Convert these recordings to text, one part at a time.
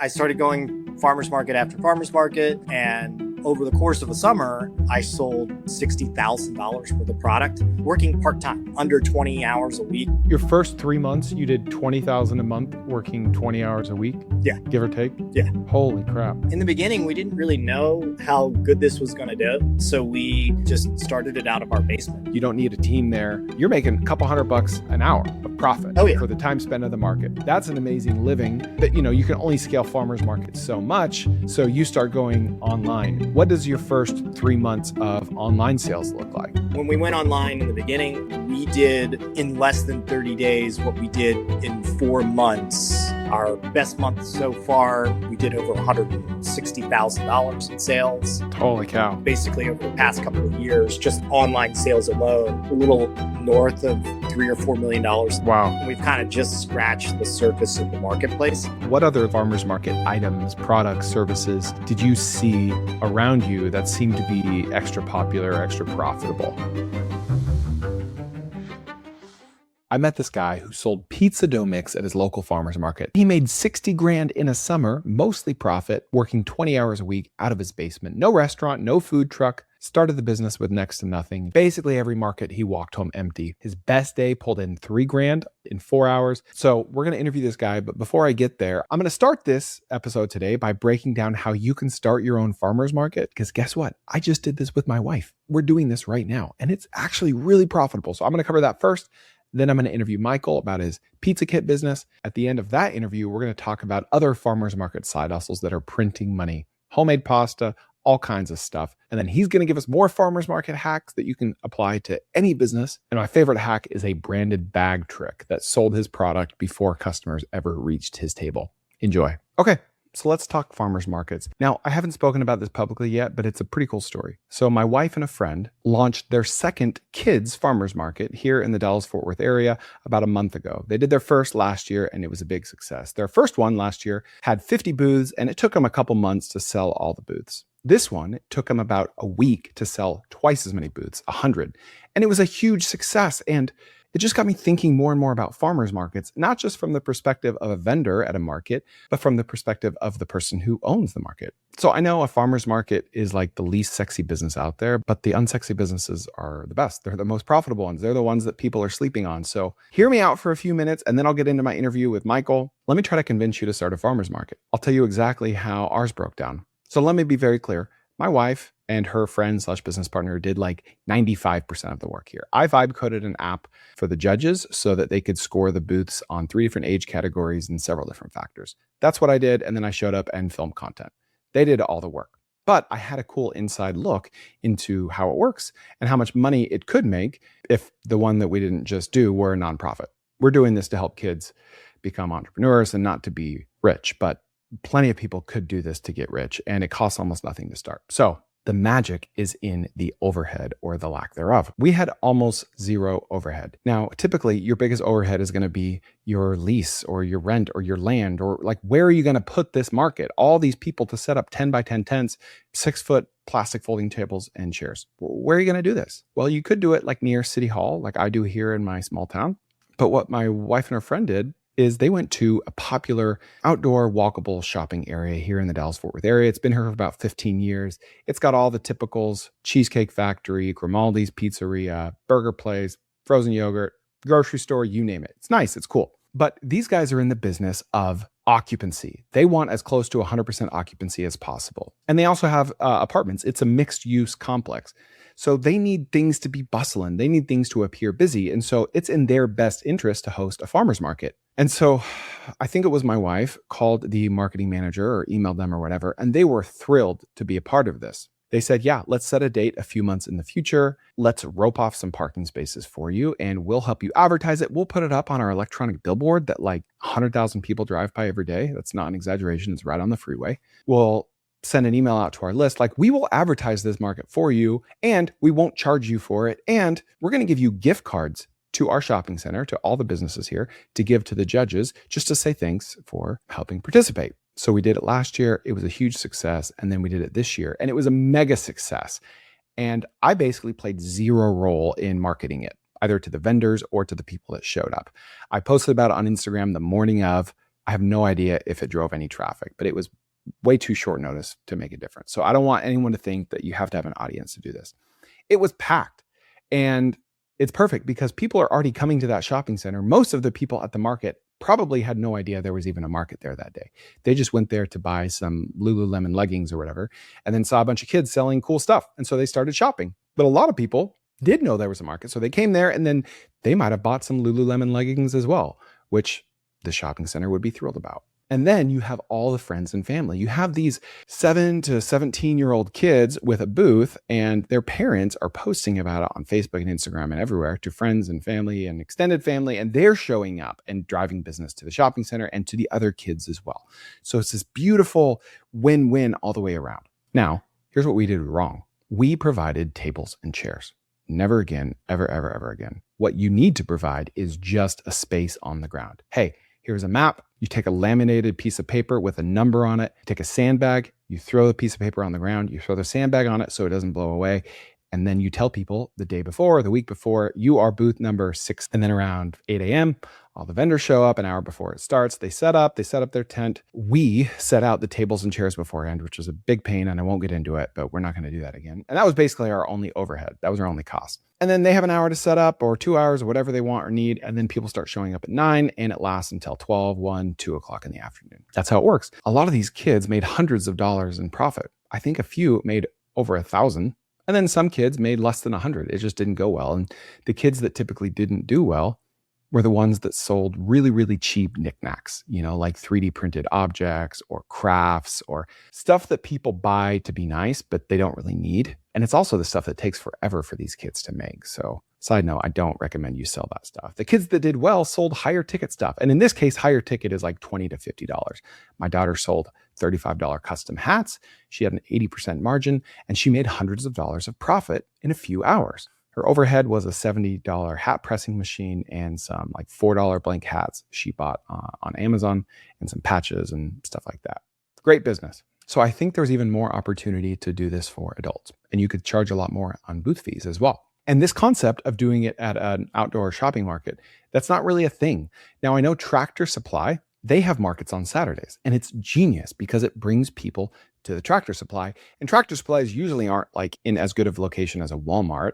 I started going farmer's market after farmer's market, and over the course of a summer, I sold $60,000 worth of product working part-time, under 20 hours a week. Your first 3 months, you did $20,000 a month working 20 hours a week? Yeah. Give or take? Yeah. Holy crap. In the beginning, we didn't really know how good this was going to do, so we just started it out of our basement. You don't need a team there. You're making a couple $100 an hour of profit for the time spent of the market. That's an amazing living. But you can only scale farmers markets so much, so you start going online. What does your first 3 months of online sales look like? When we went online in the beginning, we did in less than 30 days what we did in 4 months. Our best month so far, we did over $160,000 in sales. Holy cow. Basically over the past couple of years, just online sales alone, a little north of $3 or $4 million. Wow. We've kind of just scratched the surface of the marketplace. What other farmers market items, products, services did you see around you that seemed to be extra popular, extra profitable? I met this guy who sold pizza dough mix at his local farmer's market. He made 60 grand in a summer, mostly profit, working 20 hours a week out of his basement. No restaurant, no food truck. Started the business with next to nothing. Basically every market he walked home empty. His best day pulled in 3 grand in 4 hours. So we're going to interview this guy, but before I get there, I'm going to start this episode today by breaking down how you can start your own farmer's market. Because guess what? I just did this with my wife. We're doing this right now, and it's actually really profitable. So I'm going to cover that first. Then I'm going to interview Michael about his pizza kit business. At the end of that interview, we're going to talk about other farmers market side hustles that are printing money, homemade pasta, all kinds of stuff. And then he's going to give us more farmers market hacks that you can apply to any business. And my favorite hack is a branded bag trick that sold his product before customers ever reached his table. Enjoy. Okay. So let's talk farmers markets. Now, I haven't spoken about this publicly yet, but it's a pretty cool story. So my wife and a friend launched their second kids farmers market here in the Dallas-Fort Worth area about a month ago. They did their first last year, and it was a big success. Their first one last year had 50 booths, and it took them a couple months to sell all the booths. This one, it took them about a week to sell twice as many booths, 100. And it was a huge success. And it just got me thinking more and more about farmers markets, not just from the perspective of a vendor at a market, but from the perspective of the person who owns the market. So I know a farmer's market is like the least sexy business out there, but the unsexy businesses are the best. They're the most profitable ones. They're the ones that people are sleeping on. So hear me out for a few minutes, and then I'll get into my interview with Michael. Let me try to convince you to start a farmer's market. I'll tell you exactly how ours broke down. So let me be very clear. My wife and her friend/business partner did like 95% of the work here. I vibe coded an app for the judges so that they could score the booths on 3 different age categories and several different factors. That's what I did. And then I showed up and filmed content. They did all the work. But I had a cool inside look into how it works and how much money it could make if the one that we didn't just do were a nonprofit. We're doing this to help kids become entrepreneurs and not to be rich, but plenty of people could do this to get rich, and it costs almost nothing to start. So the magic is in the overhead or the lack thereof. We had almost zero overhead. Now, typically your biggest overhead is going to be your lease or your rent or your land, or like, where are you going to put this market? All these people to set up 10 by 10 tents, 6-foot plastic folding tables and chairs. Where are you going to do this? Well, you could do it like near City Hall, like I do here in my small town. But what my wife and her friend did is they went to a popular outdoor walkable shopping area here in the Dallas-Fort Worth area. It's been here for about 15 years. It's got all the typicals: Cheesecake Factory, Grimaldi's Pizzeria, burger place, frozen yogurt, grocery store, you name it. It's nice. It's cool. But these guys are in the business of occupancy. They want as close to 100% occupancy as possible. And they also have apartments. It's a mixed use complex. So they need things to be bustling. They need things to appear busy. And so it's in their best interest to host a farmer's market. And so I think it was my wife called the marketing manager or emailed them or whatever, and they were thrilled to be a part of this. They said, yeah, let's set a date a few months in the future. Let's rope off some parking spaces for you, and we'll help you advertise it. We'll put it up on our electronic billboard that like 100,000 people drive by every day. That's not an exaggeration. It's right on the freeway. We'll send an email out to our list. Like, we will advertise this market for you, and we won't charge you for it. And we're going to give you gift cards to our shopping center, to all the businesses here, to give to the judges, just to say thanks for helping participate. So we did it last year. It was a huge success. And then we did it this year, and it was a mega success. And I basically played zero role in marketing it, either to the vendors or to the people that showed up. I posted about it on Instagram the morning of. I have no idea if it drove any traffic, but it was way too short notice to make a difference. So I don't want anyone to think that you have to have an audience to do this. It was packed, and it's perfect because people are already coming to that shopping center. Most of the people at the market probably had no idea there was even a market there that day. They just went there to buy some Lululemon leggings or whatever, and then saw a bunch of kids selling cool stuff. And so they started shopping. But a lot of people did know there was a market. So they came there, and then they might have bought some Lululemon leggings as well, which the shopping center would be thrilled about. And then you have all the friends and family. You have these 7 to 17-year-old kids with a booth, and their parents are posting about it on Facebook and Instagram and everywhere to friends and family and extended family. And they're showing up and driving business to the shopping center and to the other kids as well. So it's this beautiful win-win all the way around. Now, here's what we did wrong. We provided tables and chairs. Never again, ever, ever, ever again. What you need to provide is just a space on the ground. Hey, here's a map. You take a laminated piece of paper with a number on it, take a sandbag, you throw the piece of paper on the ground, you throw the sandbag on it so it doesn't blow away. And then you tell people the day before, the week before, you are booth number 6. And then around 8 a.m., all the vendors show up an hour before it starts. They set up their tent. We set out the tables and chairs beforehand, which was a big pain, and I won't get into it, but we're not going to do that again. And that was basically our only overhead. That was our only cost. And then they have an hour to set up, or 2 hours, or whatever they want or need. And then people start showing up at 9, and it lasts until 12, 1, 2 o'clock in the afternoon. That's how it works. A lot of these kids made hundreds of dollars in profit. I think a few made over 1,000. And then some kids made less than 100. It just didn't go well. And the kids that typically didn't do well were the ones that sold really, really cheap knickknacks, like 3D printed objects or crafts or stuff that people buy to be nice, but they don't really need. And it's also the stuff that takes forever for these kids to make. So side note, I don't recommend you sell that stuff. The kids that did well sold higher ticket stuff. And in this case, higher ticket is like $20 to $50. My daughter sold $35 custom hats. She had an 80% margin, and she made hundreds of dollars of profit in a few hours. Her overhead was a $70 hat pressing machine and some like $4 blank hats she bought on Amazon, and some patches and stuff like that. Great business. So I think there's even more opportunity to do this for adults, and you could charge a lot more on booth fees as well. And this concept of doing it at an outdoor shopping market, that's not really a thing. Now, I know Tractor Supply, they have markets on Saturdays, and it's genius because it brings people to the Tractor Supply. And Tractor Supplies usually aren't like in as good of a location as a Walmart.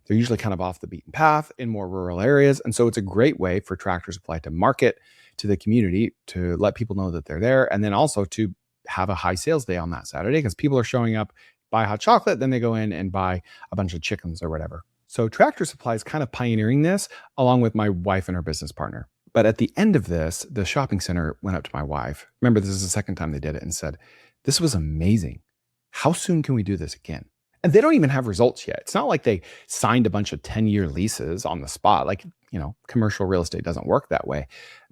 They're usually kind of off the beaten path in more rural areas. And so it's a great way for Tractor Supply to market to the community, to let people know that they're there, and then also to have a high sales day on that Saturday because people are showing up, buy hot chocolate, then they go in and buy a bunch of chickens or whatever. So Tractor Supply is kind of pioneering this along with my wife and her business partner. But at the end of this, the shopping center went up to my wife. Remember, this is the second time they did it, and said, "This was amazing. How soon can we do this again?" And they don't even have results yet. It's not like they signed a bunch of 10-year leases on the spot. Like, commercial real estate doesn't work that way.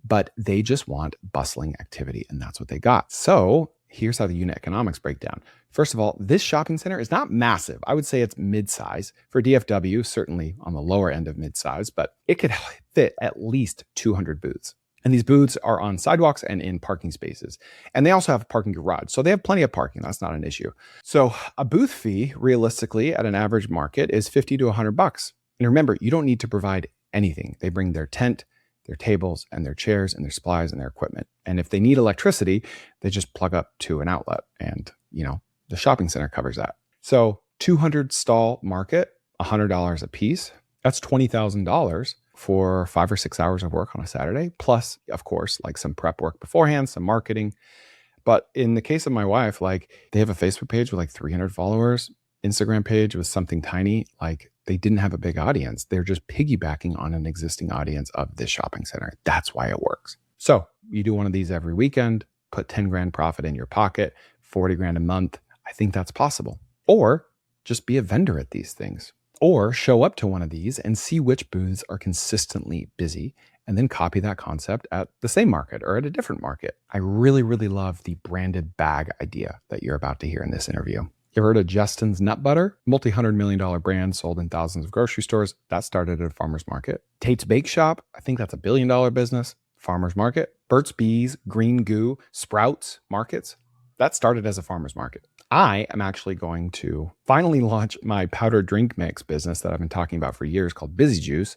But they just want bustling activity, and that's what they got. So here's how the unit economics break down. First of all, this shopping center is not massive. I would say it's mid-size. For DFW, certainly on the lower end of mid-size, but it could fit at least 200 booths. And these booths are on sidewalks and in parking spaces. And they also have a parking garage. So they have plenty of parking. That's not an issue. So a booth fee, realistically, at an average market is $50 to $100. And remember, you don't need to provide anything. They bring their tent, their tables, and their chairs, and their supplies, and their equipment. And if they need electricity, they just plug up to an outlet. And, the shopping center covers that. So 200 stall market, $100 a piece. That's $20,000 for 5 or 6 hours of work on a Saturday. Plus, of course, like some prep work beforehand, some marketing. But in the case of my wife, like they have a Facebook page with like 300 followers, Instagram page with something tiny. Like they didn't have a big audience. They're just piggybacking on an existing audience of this shopping center. That's why it works. So you do one of these every weekend, put 10 grand profit in your pocket, 40 grand a month. I think that's possible. Or just be a vendor at these things. Or show up to one of these and see which booths are consistently busy, and then copy that concept at the same market or at a different market. I really, really love the branded bag idea that you're about to hear in this interview. You ever heard of Justin's Nut Butter? Multi-$100 million brand sold in thousands of grocery stores. That started at a farmer's market. Tate's Bake Shop, I think that's a $1 billion business. Farmer's market. Burt's Bees, Green Goo, Sprouts markets. That started as a farmer's market. I am actually going to finally launch my powdered drink mix business that I've been talking about for years called Busy Juice.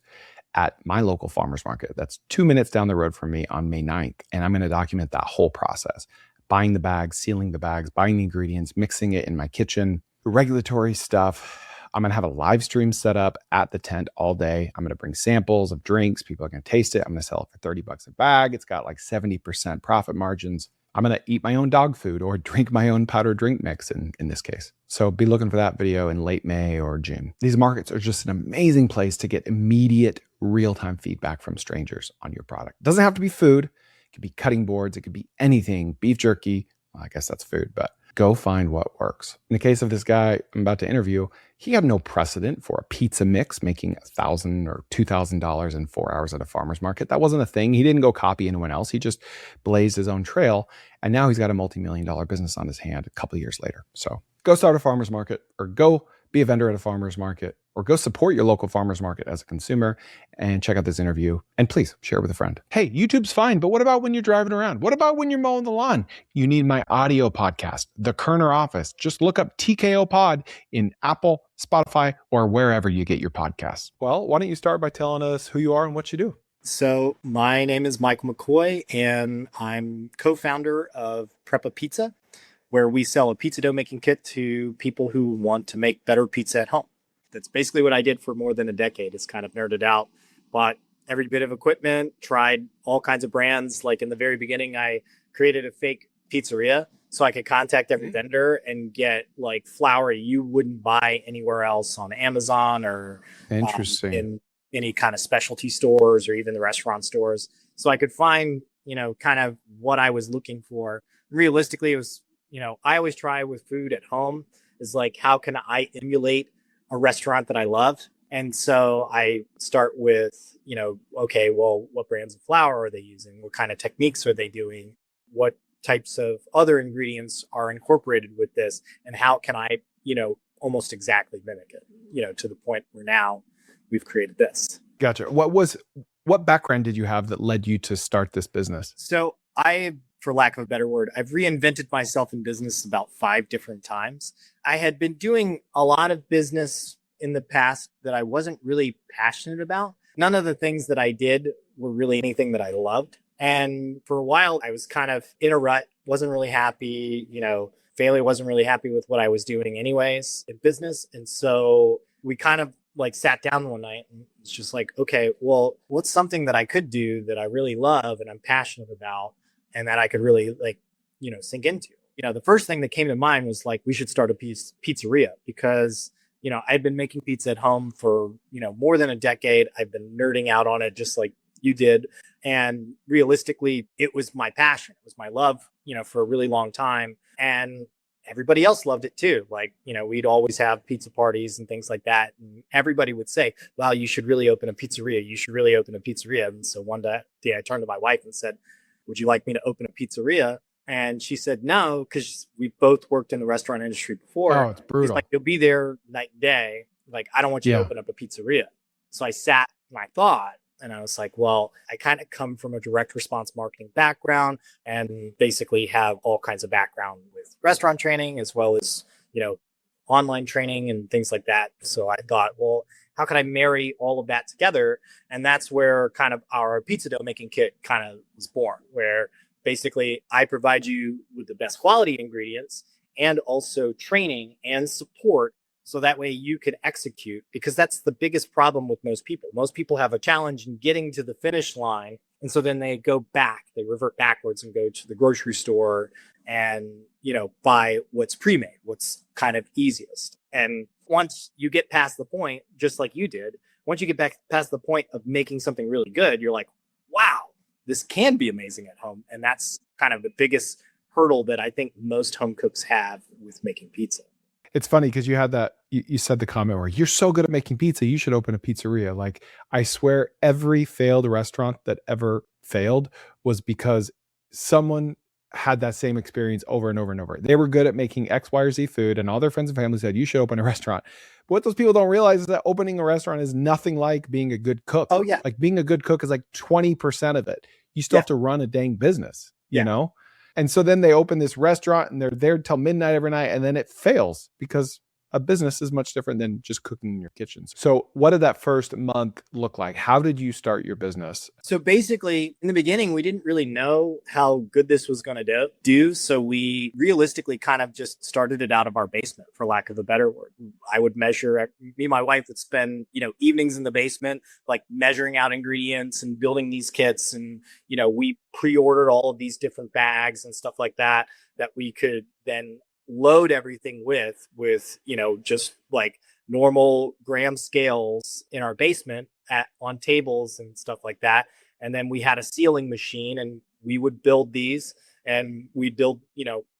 at my local farmer's market. That's 2 minutes down the road from me on May 9th. And I'm going to document that whole process. Buying the bags, sealing the bags, buying the ingredients, mixing it in my kitchen, regulatory stuff. I'm going to have a live stream set up at the tent all day. I'm going to bring samples of drinks. People are going to taste it. I'm going to sell it for $30 a bag. It's got like 70% profit margins. I'm going to eat my own dog food or drink my own powdered drink mix in this case. So be looking for that video in late May or June. These markets are just an amazing place to get immediate real-time feedback from strangers on your product. It doesn't have to be food. It could be cutting boards. It could be anything. Beef jerky. Well, I guess that's food, but go find what works. In the case of this guy I'm about to interview, he had no precedent for a pizza mix making $1,000 or $2,000 in 4 hours at a farmer's market. That wasn't a thing. He didn't go copy anyone else. He just blazed his own trail. And now he's got a multi-million-dollar business on his hand a couple of years later. So go start a farmer's market, or go be a vendor at a farmer's market, or go support your local farmer's market as a consumer, and check out this interview. And please share it with a friend. Hey, YouTube's fine, but what about when you're driving around? What about when you're mowing the lawn? You need my audio podcast, The Kerner Office. Just look up TKO Pod in Apple, Spotify, or wherever you get your podcasts. Well, why don't you start by telling us who you are and what you do? So my name is Michael McCoy, and I'm co-founder of Preppa Pizza, where we sell a pizza dough making kit to people who want to make better pizza at home. That's basically what I did for more than a decade. It's kind of nerded out, bought every bit of equipment, tried all kinds of brands. Like in the very beginning, I created a fake pizzeria so I could contact every vendor and get like flour you wouldn't buy anywhere else on Amazon or in any kind of specialty stores or even the restaurant stores. So I could find, kind of what I was looking for. Realistically, it was, I always try with food at home is like, how can I emulate a restaurant that I love? And so I start with, okay, well, what brands of flour are they using? What kind of techniques are they doing? What types of other ingredients are incorporated with this? And how can I, almost exactly mimic it, to the point where now we've created this. Gotcha. What background did you have that led you to start this business? So for lack of a better word, I've reinvented myself in business about 5 different times. I had been doing a lot of business in the past that I wasn't really passionate about. None of the things that I did were really anything that I loved. And for a while, I was kind of in a rut, wasn't really happy, family wasn't really happy with what I was doing anyways in business. And so we kind of like sat down one night and it's just like, okay, well, what's something that I could do that I really love and I'm passionate about and that I could really sink into? The first thing that came to mind was like, we should start a pizzeria because, I'd been making pizza at home for, more than a decade. I've been nerding out on it just like you did. And realistically, it was my passion. It was my love, for a really long time. And everybody else loved it too. Like, we'd always have pizza parties and things like that. And everybody would say, well, you should really open a pizzeria. You should really open a pizzeria. And so one day I turned to my wife and said, would you like me to open a pizzeria? And she said, no, because we both worked in the restaurant industry before. Oh, it's brutal. She's like, you'll be there night and day. Like, I don't want you to open up a pizzeria. So I sat and I thought, and I was like, well, I kind of come from a direct response marketing background and basically have all kinds of background with restaurant training as well as, online training and things like that. So I thought, well, how can I marry all of that together? And that's where kind of our pizza dough making kit kind of was born, where basically I provide you with the best quality ingredients and also training and support so that way you can execute, because that's the biggest problem with most people. Most people have a challenge in getting to the finish line. And so then they revert backwards and go to the grocery store and, buy what's pre-made, what's kind of easiest. And once you get past the point, just like you did, once you get past the point of making something really good, you're like, wow, this can be amazing at home. And that's kind of the biggest hurdle that I think most home cooks have with making pizza. It's funny because you had that, you said the comment where you're so good at making pizza, you should open a pizzeria. Like, I swear every failed restaurant that ever failed was because someone had that same experience over and over and over. They were good at making X, Y, or Z food, and all their friends and family said, you should open a restaurant. But what those people don't realize is that opening a restaurant is nothing like being a good cook. Oh, yeah. Like, being a good cook is like 20% of it. You still have to run a dang business, you know? And so then they open this restaurant and they're there till midnight every night, and then it fails because a business is much different than just cooking in your kitchen. So what did that first month look like? How did you start your business? So basically, in the beginning, we didn't really know how good this was going to do. So we realistically kind of just started it out of our basement, for lack of a better word. I would measure, me and my wife would spend, evenings in the basement, like measuring out ingredients and building these kits. And, we pre-ordered all of these different bags and stuff like that we could then load everything with, just like normal gram scales in our basement on tables and stuff like that. And then we had a sealing machine and we would build these, and we'd build,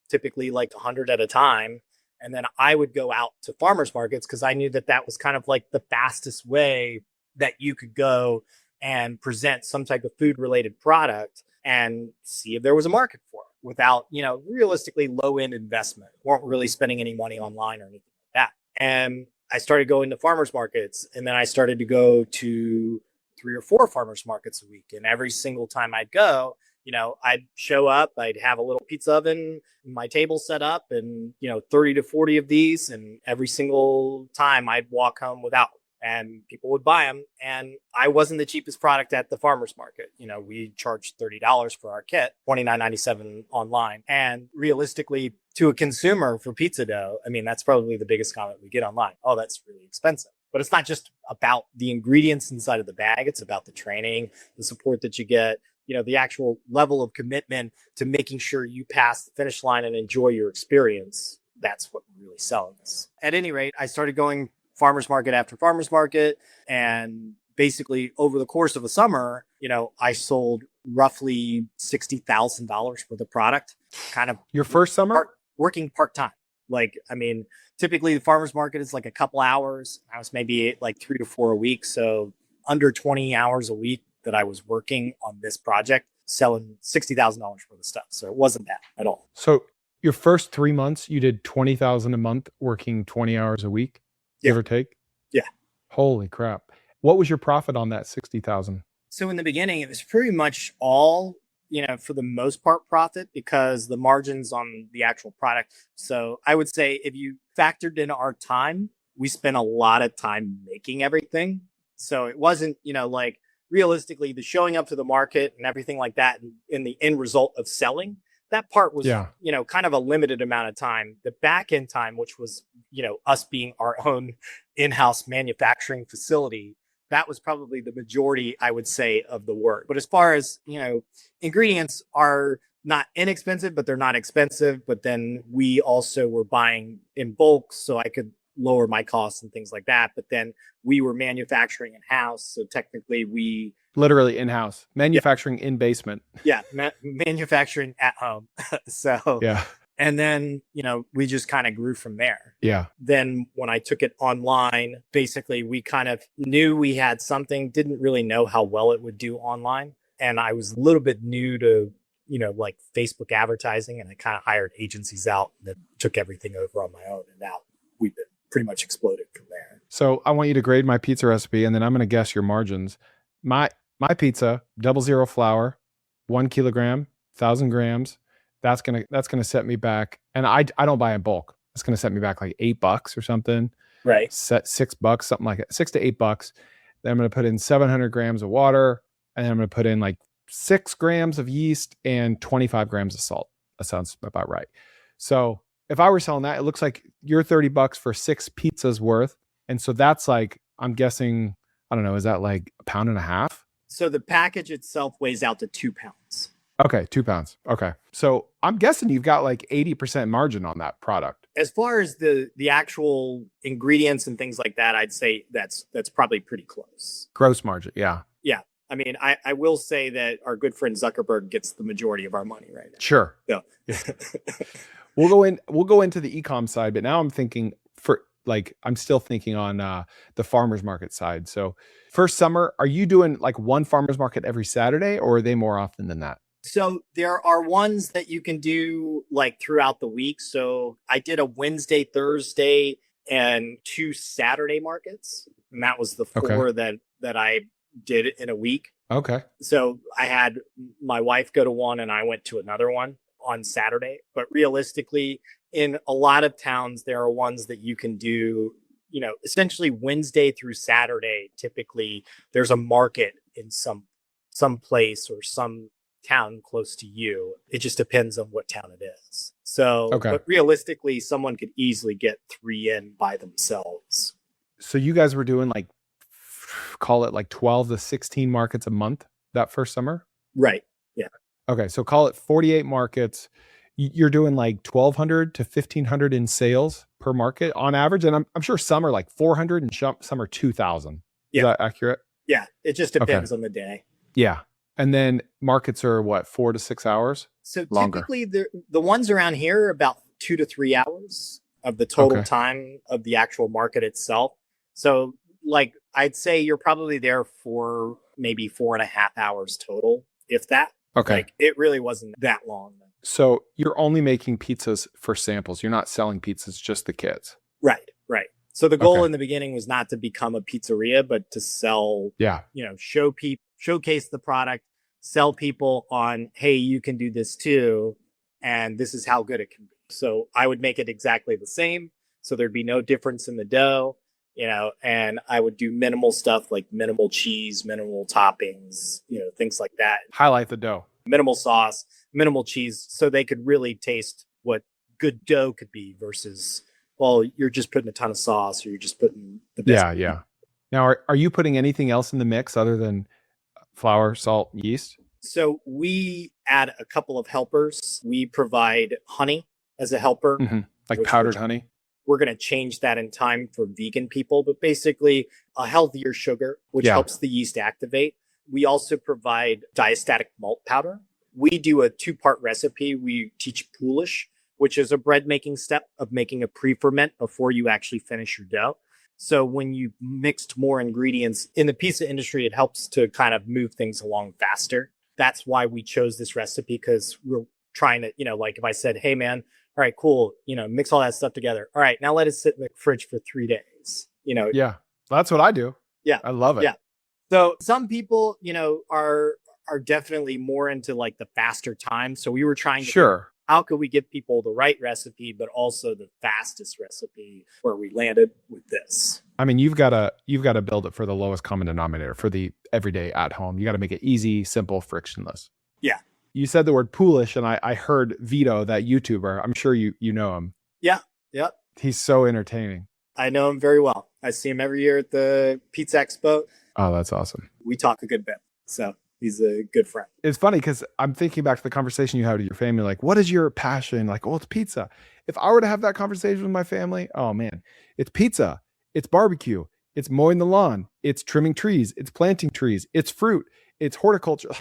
typically like 100 at a time. And then I would go out to farmers markets because I knew that was kind of like the fastest way that you could go and present some type of food related product and see if there was a market for it without, realistically low end investment. We weren't really spending any money online or anything like that. And I started going to farmers markets, and then I started to go to 3 or 4 farmers markets a week. And every single time I'd go, I'd show up, I'd have a little pizza oven, my table set up, and, 30 to 40 of these. And every single time I'd walk home without, and people would buy them. And I wasn't the cheapest product at the farmer's market. We charged $30 for our kit, $29.97 online. And realistically, to a consumer for pizza dough, I mean, that's probably the biggest comment we get online. Oh, that's really expensive. But it's not just about the ingredients inside of the bag. It's about the training, the support that you get, the actual level of commitment to making sure you pass the finish line and enjoy your experience. That's what really sells. At any rate, I started going farmers market after farmers market. And basically over the course of a summer, I sold roughly $60,000 worth of product. Kind of your first summer? Working part-time. Typically the farmers market is like a couple hours. I was maybe like 3 to 4 a week. So under 20 hours a week that I was working on this project, selling $60,000 worth of stuff. So it wasn't bad at all. So your first 3 months, you did $20,000 a month working 20 hours a week, give or take? Yeah. Holy crap. What was your profit on that 60,000? So in the beginning, it was pretty much all, for the most part profit, because the margins on the actual product. So I would say if you factored in our time, we spent a lot of time making everything. So it wasn't, like realistically the showing up to the market and everything like that in the end result of selling. That part was, kind of a limited amount of time. The back end time, which was, us being our own in-house manufacturing facility, that was probably the majority, I would say, of the work. But as far as, ingredients are not inexpensive, but they're not expensive. But then we also were buying in bulk so I could lower my costs and things like that. But then we were manufacturing in-house. So technically we... Literally in-house, manufacturing in basement. Yeah, manufacturing at home. So, yeah. And then, we just kind of grew from there. Yeah. Then when I took it online, basically we kind of knew we had something, didn't really know how well it would do online. And I was a little bit new to, like Facebook advertising, and I kind of hired agencies out that took everything over on my own. And now we've been pretty much exploded from there. So I want you to grade my pizza recipe, and then I'm going to guess your margins. My pizza, 00 flour, 1 kilogram, 1,000 grams. That's gonna set me back, and I don't buy in bulk. It's gonna set me back like $8 or something. Right. Set $6, something like that, $6 to $8. Then I'm gonna put in 700 grams of water, and then I'm gonna put in like 6 grams of yeast and 25 grams of salt. That sounds about right. So if I were selling that, it looks like you're $30 for 6 pizzas worth, and so that's like, I'm guessing, I don't know, is that like a pound and a half? So the package itself weighs out to 2 pounds. Okay, 2 pounds. Okay. So I'm guessing you've got like 80% margin on that product. As far as the actual ingredients and things like that, I'd say that's probably pretty close. Gross margin, yeah. Yeah. I mean, I will say that our good friend Zuckerberg gets the majority of our money right now. Sure. Yeah. We'll go into the e-com side, but now I'm thinking I'm still thinking on the farmer's market side. So first summer, are you doing like one farmer's market every Saturday, or are they more often than that? So there are ones that you can do like throughout the week. So I did a Wednesday, Thursday, and 2 Saturday markets. And that was the 4 that I did in a week. Okay. So I had my wife go to one and I went to another one on Saturday. But realistically, In a lot of towns, there are ones that you can do, essentially Wednesday through Saturday. Typically, there's a market in some place or some town close to you. It just depends on what town it is. So, Okay. But realistically, someone could easily get 3 in by themselves. So you guys were doing like, call it like 12 to 16 markets a month that first summer? Right. Yeah. Okay. So call it 48 markets. You're doing like 1,200 to 1,500 in sales per market on average. And I'm sure some are like 400 and some are 2,000. Yeah. Is that accurate? Yeah. It just depends on the day. Yeah. And then markets are what, 4 to 6 hours? So Longer. typically the ones around here are about 2 to 3 hours of the total time of the actual market itself. So like I'd say you're probably there for maybe 4.5 hours total, if that. Okay. Like it really wasn't that long. So you're only making pizzas for samples. You're not selling pizzas, just the kits. Right. So the goal in the beginning was not to become a pizzeria, but to sell, showcase the product, sell people on, hey, you can do this too. And this is how good it can be. So I would make it exactly the same. So there'd be no difference in the dough, and I would do minimal stuff like minimal cheese, minimal toppings, things like that. Highlight the dough. Minimal sauce, minimal cheese, so they could really taste what good dough could be versus, well, you're just putting a ton of sauce or you're just putting the best. Yeah. Now, are you putting anything else in the mix other than flour, salt, yeast? So we add a couple of helpers. We provide honey as a helper. Mm-hmm. Like powdered honey? We're going to change that in time for vegan people, but basically a healthier sugar, which helps the yeast activate. We also provide diastatic malt powder. We do a 2-part recipe. We teach poolish, which is a bread making step of making a pre-ferment before you actually finish your dough. So when you mixed more ingredients in the pizza industry, it helps to kind of move things along faster. That's why we chose this recipe, because we're trying to, like if I said, hey man, all right, cool, mix all that stuff together. All right, now let it sit in the fridge for 3 days. Yeah, that's what I do. Yeah. I love it. Yeah. So some people, are definitely more into like the faster time. So we were trying to think, how could we give people the right recipe, but also the fastest recipe, where we landed with this. I mean, you've got to build it for the lowest common denominator, for the everyday at home. You got to make it easy, simple, frictionless. Yeah. You said the word poolish, and I heard Vito, that YouTuber. I'm sure you know him. Yeah. Yep. He's so entertaining. I know him very well. I see him every year at the Pizza Expo. Oh, that's awesome. We talk a good bit. So he's a good friend. It's funny because I'm thinking back to the conversation you had with your family. Like, what is your passion? Like, oh, it's pizza. If I were to have that conversation with my family, oh man, it's pizza, it's barbecue, it's mowing the lawn, it's trimming trees, it's planting trees, it's fruit, it's horticulture.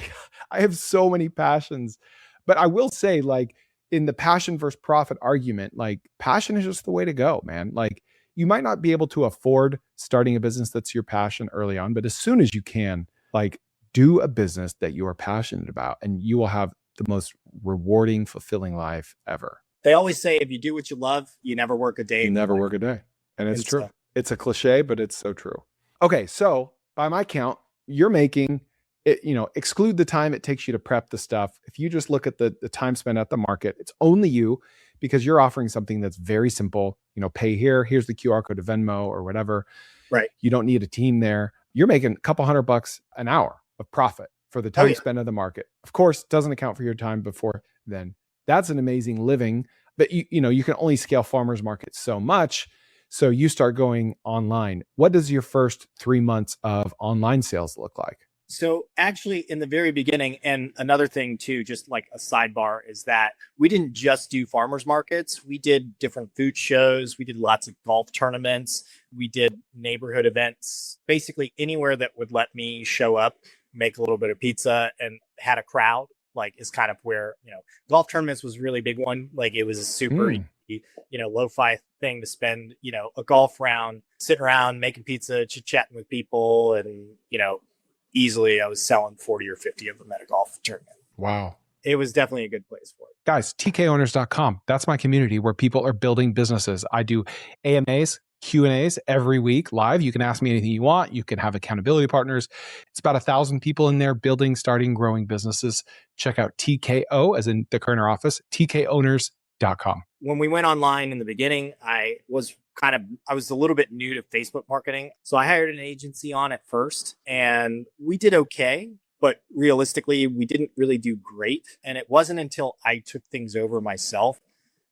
I have so many passions. But I will say, like, in the passion versus profit argument, like, passion is just the way to go, man. Like, you might not be able to afford starting a business that's your passion early on, but as soon as you can, like, do a business that you are passionate about, and you will have the most rewarding, fulfilling life ever. They always say, if you do what you love, you never work a day. You never work a day. And it's true. It's a cliche, but it's so true. Okay. So by my count, you're making it, exclude the time it takes you to prep the stuff. If you just look at the time spent at the market, it's only you, because you're offering something that's very simple. Pay here, here's the QR code to Venmo or whatever. Right. You don't need a team there. You're making a couple $100 an hour of profit for the time spent at the market. Of course, doesn't account for your time before then. That's an amazing living, but you can only scale farmers markets so much. So you start going online. What does your first 3 months of online sales look like? So actually, in the very beginning, and another thing too, just like a sidebar, is that we didn't just do farmers markets. We did different food shows. We did lots of golf tournaments. We did neighborhood events. Basically anywhere that would let me show up, make a little bit of pizza, and had a crowd, like, is kind of where, golf tournaments was a really big one. Like, it was a super lo-fi thing to spend, a golf round, sitting around making pizza, chit-chatting with people, and, easily I was selling 40 or 50 of them at a golf tournament. Wow. It was definitely a good place for it. Guys, tkowners.com. That's my community where people are building businesses. I do AMAs, Q&As every week live. You can ask me anything you want. You can have accountability partners. It's about 1,000 people in there building, starting, growing businesses. Check out TKO, as in the Kerner office, tkowners.com. when we went online in the beginning, I was a little bit new to Facebook marketing. So I hired an agency on at first and we did okay, but realistically, we didn't really do great. And it wasn't until I took things over myself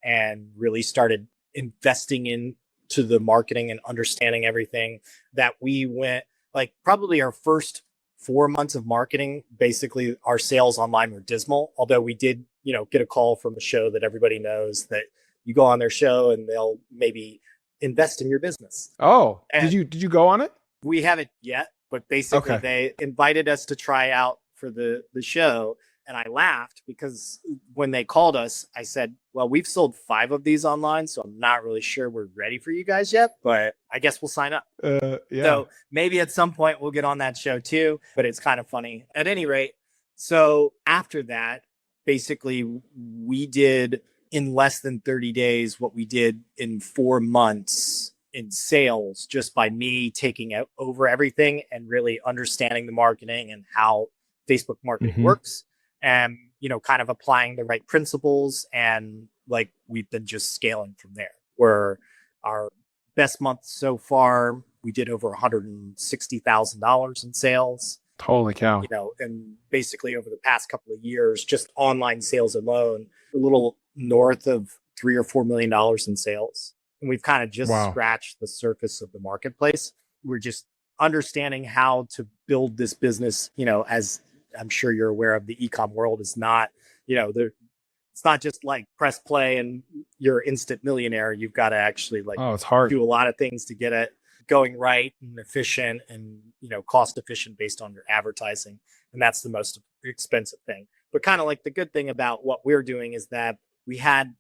and really started investing into the marketing and understanding everything that we went, like, probably our first 4 months of marketing, basically our sales online were dismal. Although we did, get a call from a show that everybody knows that you go on their show and they'll maybe invest in your business. Oh, And did you go on it? we haven't yet, but basically they invited us to try out for the show. And I laughed because when they called us, I said, well, we've sold 5 of these online, so I'm not really sure we're ready for you guys yet, but I guess we'll sign up. Yeah. So maybe at some point we'll get on that show too, but it's kind of funny. At any rate, so after that, basically we did in less than 30 days what we did in 4 months in sales, just by me taking over everything and really understanding the marketing and how Facebook marketing works. And, kind of applying the right principles. And like, we've been just scaling from there. Where our best month so far, we did over $160,000 in sales. Holy cow. And basically over the past couple of years, just online sales alone, a little north of $3 or $4 million in sales. And we've kind of just scratched the surface of the marketplace. We're just understanding how to build this business, as I'm sure you're aware of, the e-com world is not, it's not just like press play and you're instant millionaire. You've got to actually it's hard. Do a lot of things to get it going right and efficient and, cost efficient based on your advertising. And that's the most expensive thing. But kind of like the good thing about what we're doing is that we had,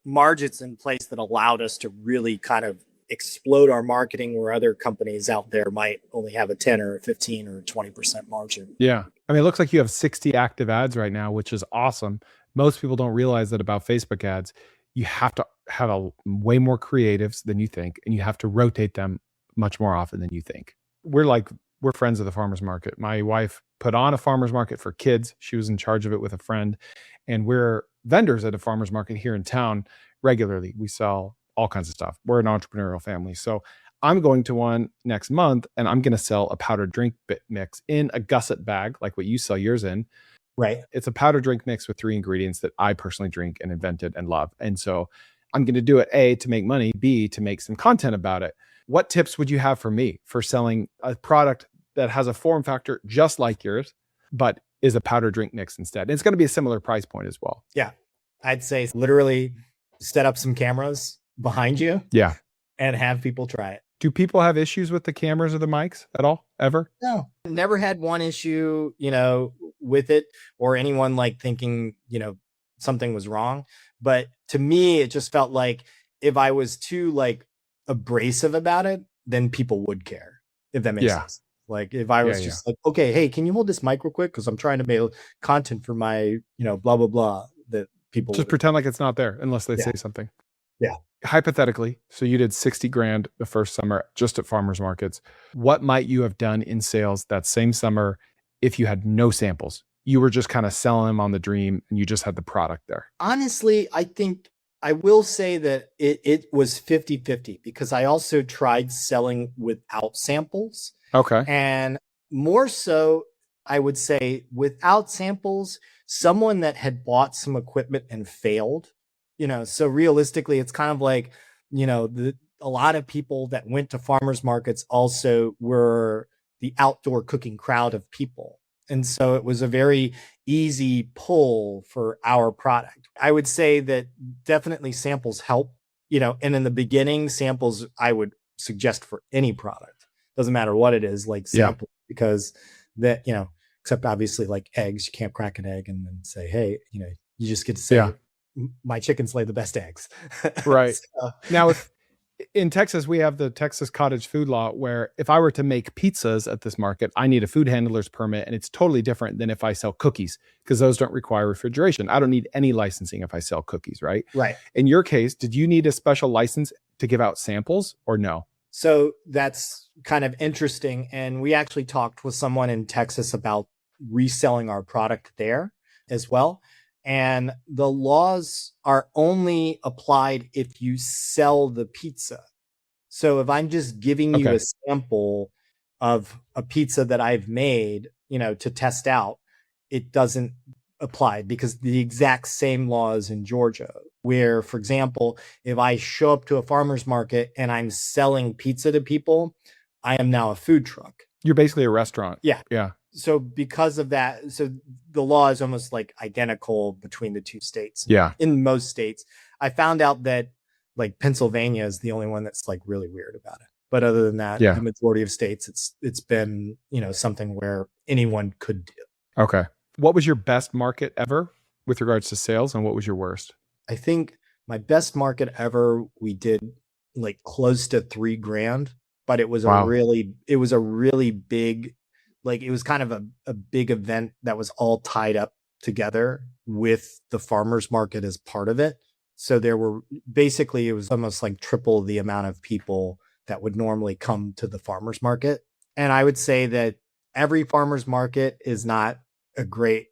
margins in place that allowed us to really kind of explode our marketing where other companies out there might only have a 10 or a 15 or 20% margin. Yeah. I mean, it looks like you have 60 active ads right now, which is awesome. Most people don't realize that about Facebook ads. You have to have way more creatives than you think, and you have to rotate them much more often than you think. We're friends of the farmers market. My wife put on a farmers market for kids. She was in charge of it with a friend, and we're vendors at a farmers market here in town regularly. We sell all kinds of stuff. We're an entrepreneurial family. So I'm going to one next month and I'm going to sell a powdered drink mix in a gusset bag, like what you sell yours in. Right. It's a powdered drink mix with 3 ingredients that I personally drink and invented and love. And so I'm going to do it, A, to make money, B, to make some content about it. What tips would you have for me for selling a product that has a form factor just like yours, but is a powdered drink mix instead? And it's going to be a similar price point as well. Yeah. I'd say literally set up some cameras behind you. Yeah. And have people try it. Do people have issues with the cameras or the mics at all? Ever? No. Never had one issue, with it, or anyone thinking, something was wrong. But to me, it just felt like if I was too abrasive about it, then people would care, if that makes sense. Like if I was just okay, hey, can you hold this mic real quick? Because I'm trying to make content for my, blah, blah, blah, that people just pretend like it's not there unless they say something. Yeah. Hypothetically, so you did 60 grand the first summer just at farmers markets. What might you have done in sales that same summer if you had no samples? You were just kind of selling them on the dream and you just had the product there. Honestly, I think I will say that it was 50-50 because I also tried selling without samples. Okay. And more so, I would say without samples, someone that had bought some equipment and failed, so realistically, it's kind of like, a lot of people that went to farmers markets also were the outdoor cooking crowd of people. And so it was a very easy pull for our product. I would say that definitely samples help, and in the beginning, samples I would suggest for any product. Doesn't matter what it is, sample, because that, except obviously like eggs, you can't crack an egg and then say, hey, you just get to say, my chickens lay the best eggs. Right. Now, in Texas, we have the Texas cottage food law where if I were to make pizzas at this market, I need a food handler's permit. And it's totally different than if I sell cookies because those don't require refrigeration. I don't need any licensing if I sell cookies, right? Right. In your case, did you need a special license to give out samples or no? So that's kind of interesting. And we actually talked with someone in Texas about reselling our product there as well. And the laws are only applied if you sell the pizza. So if I'm just giving you Okay. a sample of a pizza that I've made, to test out, it doesn't apply because the exact same laws in Georgia, where, for example, if I show up to a farmer's market and I'm selling pizza to people, I am now a food truck. You're basically a restaurant. Yeah. Yeah. So because of that, so the law is almost like identical between the two states. Yeah. In most states, I found out that like Pennsylvania is the only one that's like really weird about it. But other than that, Yeah. the majority of states, it's been, something where anyone could do. Okay. What was your best market ever with regards to sales, and what was your worst? I think my best market ever, we did like close to $3,000, but it was Wow. a really big, like it was kind of a big event that was all tied up together with the farmers market as part of it. So there were basically, it was almost like triple the amount of people that would normally come to the farmers market. And I would say that every farmers market is not a great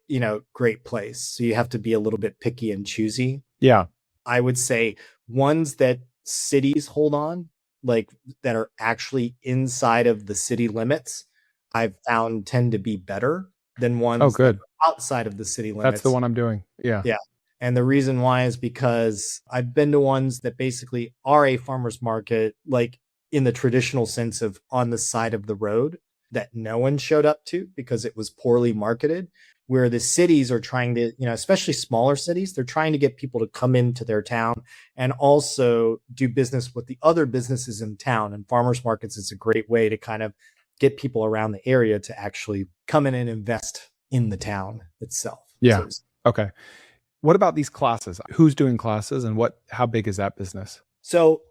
place. So you have to be a little bit picky and choosy. Yeah. I would say ones that cities hold on, like that are actually inside of the city limits, I've found tend to be better than ones that good. are outside of the city limits. That's the one I'm doing. Yeah. Yeah. And the reason why is because I've been to ones that basically are a farmer's market, like in the traditional sense of on the side of the road that no one showed up to because it was poorly marketed, where the cities are trying to, especially smaller cities, they're trying to get people to come into their town and also do business with the other businesses in town. And farmers markets is a great way to kind of get people around the area to actually come in and invest in the town itself. Yeah. Okay. What about these classes? Who's doing classes, and how big is that business? So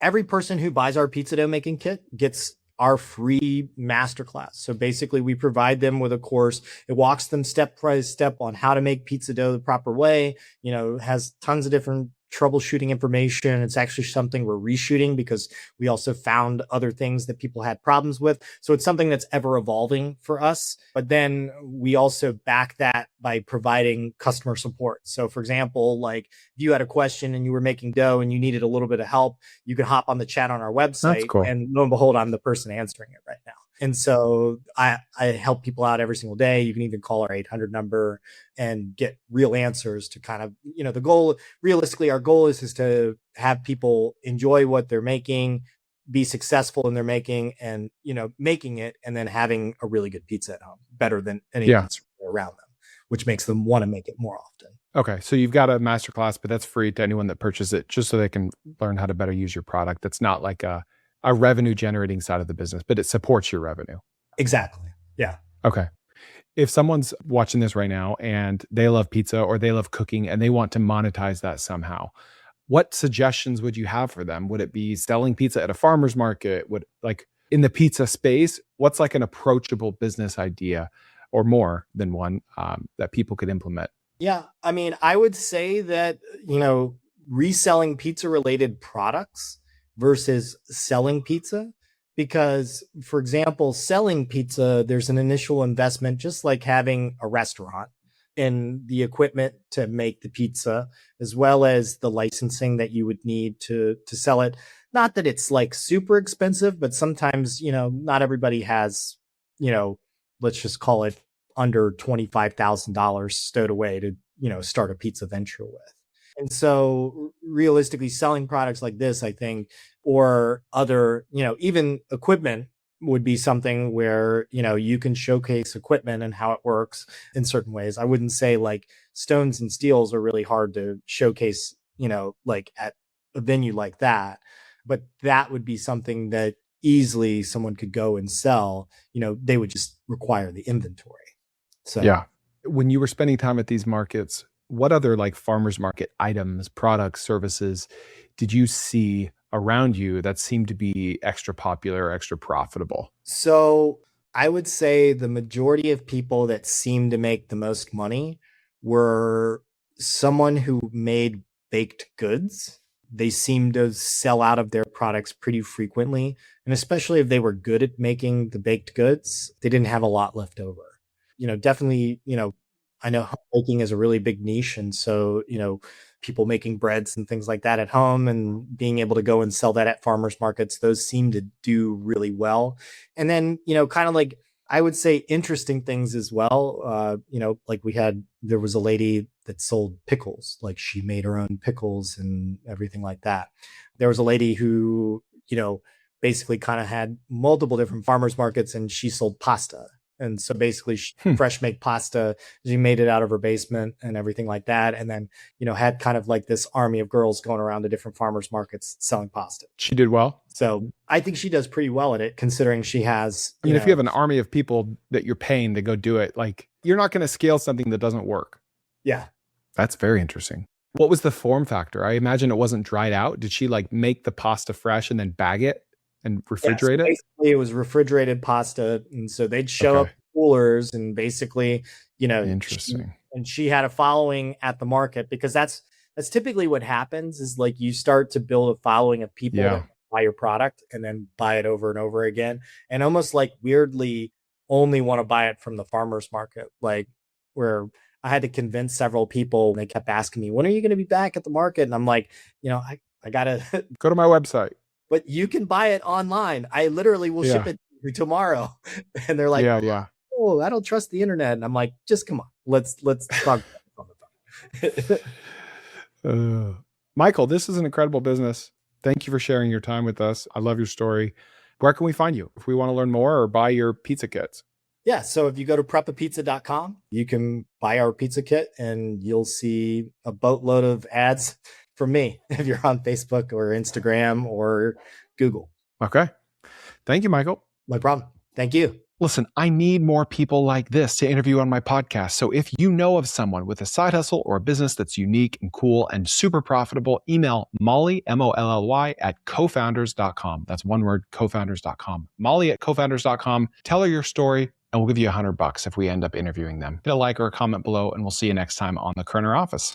every person who buys our pizza dough making kit gets our free masterclass. So basically we provide them with a course. It walks them step by step on how to make pizza dough the proper way, has tons of different troubleshooting information. It's actually something we're reshooting because we also found other things that people had problems with. So it's something that's ever evolving for us. But then we also back that by providing customer support. So for example, like if you had a question and you were making dough and you needed a little bit of help, you could hop on the chat on our website. That's cool. And lo and behold, I'm the person answering it right now. And so I help people out every single day. You can even call our 800 number and get real answers to kind of, the goal, realistically, our goal is to have people enjoy what they're making, be successful in their making and, making it, and then having a really good pizza at home, better than any pizza around them, which makes them want to make it more often. Okay. So you've got a masterclass, but that's free to anyone that purchases it, just so they can learn how to better use your product. That's not like a revenue generating side of the business, but it supports your revenue. Exactly. Yeah. Okay. If someone's watching this right now and they love pizza or they love cooking and they want to monetize that somehow, what suggestions would you have for them? Would it be selling pizza at a farmer's market? Would, like, in the pizza space, what's like an approachable business idea, or more than one, that people could implement? Yeah. I mean, I would say that, reselling pizza related products versus selling pizza, because, for example, selling pizza, there's an initial investment, just like having a restaurant, in the equipment to make the pizza, as well as the licensing that you would need to sell it. Not that it's like super expensive, but sometimes, not everybody has, let's just call it under $25,000 stowed away to, start a pizza venture with. And so realistically, selling products like this, I think, or other, even equipment would be something where, you can showcase equipment and how it works in certain ways. I wouldn't say like stones and steels are really hard to showcase, like at a venue like that, but that would be something that easily someone could go and sell. They would just require the inventory. So yeah. When you were spending time at these markets, what other like farmers market items, products, services did you see around you that seemed to be extra popular or extra profitable? So I would say the majority of people that seemed to make the most money were someone who made baked goods. They seemed to sell out of their products pretty frequently. And especially if they were good at making the baked goods, they didn't have a lot left over. Definitely, I know homemaking is a really big niche. And so, people making breads and things like that at home and being able to go and sell that at farmers markets, those seem to do really well. And then, kind of like, I would say interesting things as well. Like there was a lady that sold pickles, like she made her own pickles and everything like that. There was a lady who, basically kind of had multiple different farmers markets and she sold pasta. And so basically she fresh make pasta. She made it out of her basement and everything like that. And then, had kind of like this army of girls going around to different farmers markets selling pasta. She did well. So I think she does pretty well at it, considering she has, I mean, if you have an army of people that you're paying to go do it, like you're not going to scale something that doesn't work. Yeah. That's very interesting. What was the form factor? I imagine it wasn't dried out. Did she like make the pasta fresh and then bag it and refrigerate it? Basically, it was refrigerated pasta. And so they'd show up coolers and basically, interesting. She had a following at the market, because that's typically what happens is like you start to build a following of people that buy your product and then buy it over and over again. And almost like weirdly only want to buy it from the farmer's market, like where I had to convince several people. They kept asking me, when are you going to be back at the market? And I'm like, I got to go to my website. But you can buy it online. I literally will ship it to you tomorrow. And they're like, oh, I don't trust the internet. And I'm like, just come on. Let's talk on the phone. Michael, this is an incredible business. Thank you for sharing your time with us. I love your story. Where can we find you if we want to learn more or buy your pizza kits? Yeah. So if you go to prepapizza.com, you can buy our pizza kit and you'll see a boatload of ads from me if you're on Facebook or Instagram or Google. Okay. Thank you, Michael. No problem. Thank you. Listen, I need more people like this to interview on my podcast. So if you know of someone with a side hustle or a business that's unique and cool and super profitable, email Molly, MOLLY, at cofounders.com. That's one word, cofounders.com. Molly at cofounders.com. Tell her your story and we'll give you $100 if we end up interviewing them. Hit a like or a comment below and we'll see you next time on the Kerner Office.